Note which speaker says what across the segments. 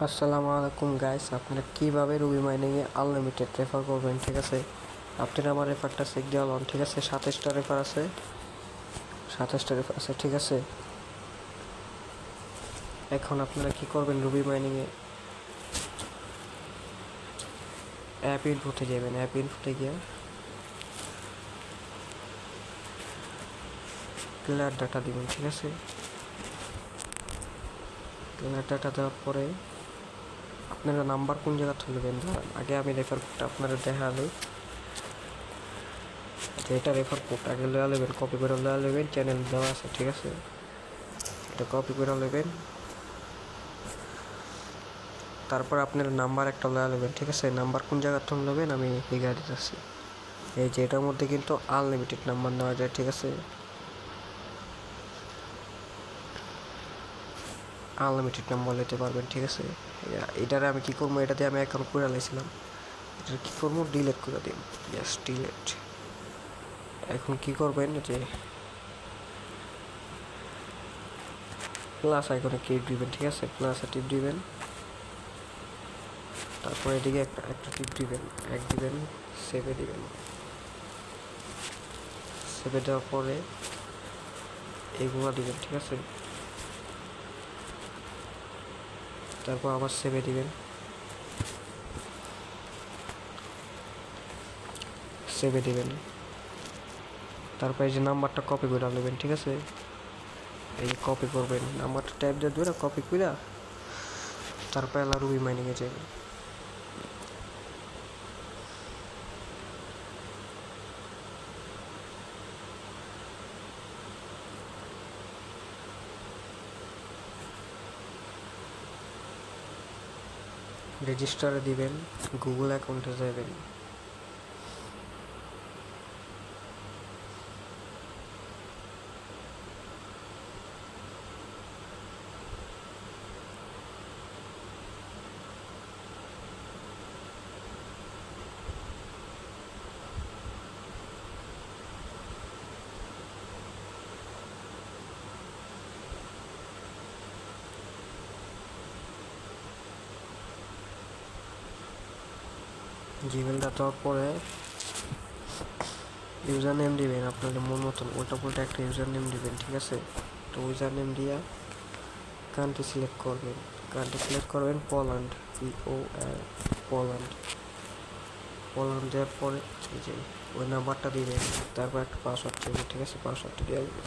Speaker 1: আসসালামু আলাইকুম গাইস, আপনারা কীভাবে রুবি মাইনিংয়ে আনলিমিটেড রেফার করবেন। ঠিক আছে, আপনারা আমার রেফারটা চেক দেওয়া লন। ঠিক আছে, 27টা রেফার আছে, 27টা রেফার আছে। ঠিক আছে, এখন আপনারা কি করবেন, রুবি মাইনিংয়ে অ্যাপ ইনফোতে যাবেন। অ্যাপ ইনফোতে গিয়ে ক্লিয়ার ডাটা দিবেন। ঠিক আছে, ক্লিয়ার ডাটা দেওয়ার পরে আপনারা নাম্বার কোন জায়গা তুলবেন। ধরেন আগে আমি রেফার কোডটা আপনারা দেখালে, এটা রেফার কোড আগে লয়া নেবেন, কপি করে লয়া নেবেন, চ্যানেল দেওয়া আছে। ঠিক আছে, এটা কপি করে নেবেন, তারপর আপনার নাম্বার একটা লয়া নেবেন। ঠিক আছে, নাম্বার কোন জায়গার থেকে নেবেন আমি শিখা দিতেছি। এই যে এটার মধ্যে কিন্তু আনলিমিটেড নাম্বার নেওয়া যায়। ঠিক আছে, আনলিমিটেড নাম্বার নিতে পারবেন। ঠিক আছে, এটারে আমি কি করবো, এটা দিয়ে আমি অ্যাকাউন্ট করে লাইছিলাম, এটা কি করবো, ডিলিট করে দিন। Yes, delete. এখন কি করবেন, যে প্লাস আইকনে ক্লিক দিবেন। ঠিক আছে, প্লাসে টিপ দিবেন, তারপর এদিকে একটা টিপ দিবেন, এক দিবেন, সেভে দিবেন। সেভে দেওয়ার পরে এইগুলো দিবেন। ঠিক আছে, তারপর আবার সেভে দিবেন, সেভে দিবেন। তারপর এই যে নাম্বারটা কপি করে নেবেন। ঠিক আছে, এই কপি করবেন, নাম্বারটা টাইপ দিয়ে ধরে কপি করে তারপর এলা রুবি মাইনিংয়ে যাবেন। রেজিস্টারে দিবেন, গুগল অ্যাকাউন্টে যাবেন। জিমেলটা দেওয়ার পরে ইউজার নেম দিবেন, আপনাদের মন মতন উল্টা পুল্টা একটা ইউজার নেম দিবেন। ঠিক আছে, তো ইউজার নেম দিয়া কান্ট্রি সিলেক্ট করবেন। কান্ট্রি সিলেক্ট করবেন পোল্যান্ড, পোল্যান্ড। পোল্যান্ড দেওয়ার পরে এই যে ওই নাম্বারটা দিবেন, তারপর একটা পাসওয়ার্ড দেবেন। ঠিক আছে, পাসওয়ার্ডটা দিয়ে দেবেন।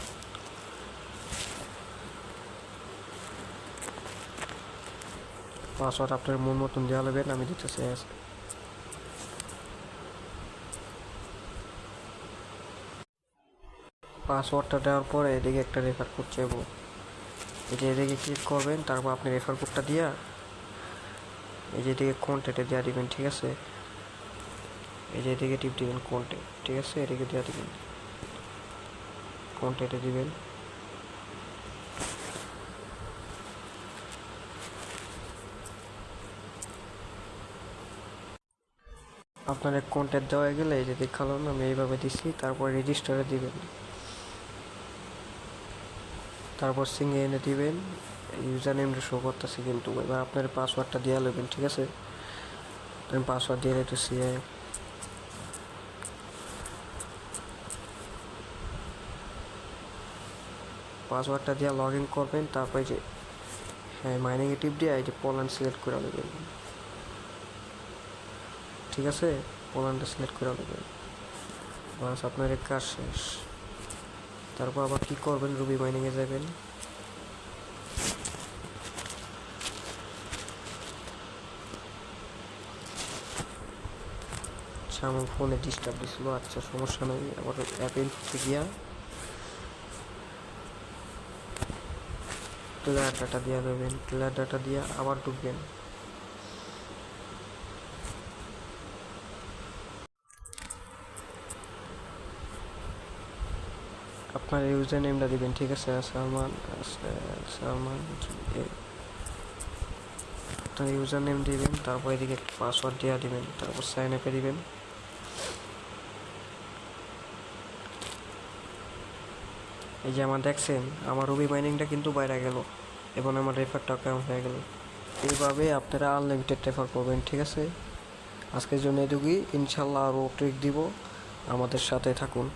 Speaker 1: পাসওয়ার্ড আপনার মন মতন দেওয়া নেবেন, আমি দিতেছি। পাসওয়ার্ডটা দেওয়ার পরে এদিকে একটা রেফার কোড চাইবো, এই যে এদিকে ক্লিক করবেন, তারপর আপনি রেফার কোডটা দিয়া এই যে এদিকে কন্ট্যাক্টে দেওয়া দিবেন। ঠিক আছে, এই যে এদিকে টিপ দিবেন কন্ট্যাক্ট। ঠিক আছে, এদিকে দেওয়া দিবেন, কন্ট্যাক্টে দিবেন। আপনার এক কন্ট্যাক্ট দেওয়া হয়ে গেলে এই যে দেখালাম আমি এইভাবে দিছি, তারপর রেজিস্টারে দিবেন, তারপর সিঙ্গে এনে দিবেন। ইউজার নেমটা শো করতেছে, কিন্তু এবার আপনার পাসওয়ার্ডটা দেওয়া নেবেন। ঠিক আছে, আমি পাসওয়ার্ড দিয়ে রেখেছি। পাসওয়ার্ডটা দিয়ে লগ ইন করবেন, তারপরে যে হ্যাঁ মাইনিংয়ে টিপ দিয়ে এই যে পোল্যান্ড সিলেক্ট করে নেবেন। ঠিক আছে, পোল্যান্ডটা সিলেক্ট করে নেবেন, বাস আপনার এক কাজ শেষ। তারপর আবার কি করবেন, রুবি মাইনিংয়ে যাবেন। আচ্ছা, আমার ফোনে ডিস্টার্ব দিছিল, আচ্ছা সমস্যা নেই। আবার অ্যাপ ইনফোতে গিয়া ক্লিয়ার ডাটা দিয়ে দেবেন। ক্লিয়ার ডাটা দিয়ে আবার ঢুকবেন। আপনার ইউজার নেমটা দিবেন। ঠিক আছে, সালমান, সালমান আপনার ইউজার নেম দিবেন, তারপর এদিকে পাসওয়ার্ড দেওয়া দিবেন, তারপর সাইন আপে দিবেন। এই যে আমার দেখছেন, আমার রুবি মাইনিংটা কিন্তু বাইরে গেল এবং আমার রেফারটা কাউন্ট হয়ে গেল। এইভাবে আপনারা আনলিমিটেড রেফার করবেন, ঠিক আছে? আজকের জন্য এটুকুই, ইনশাল্লাহ আরও ট্রিক দিব, আমাদের সাথে থাকুন।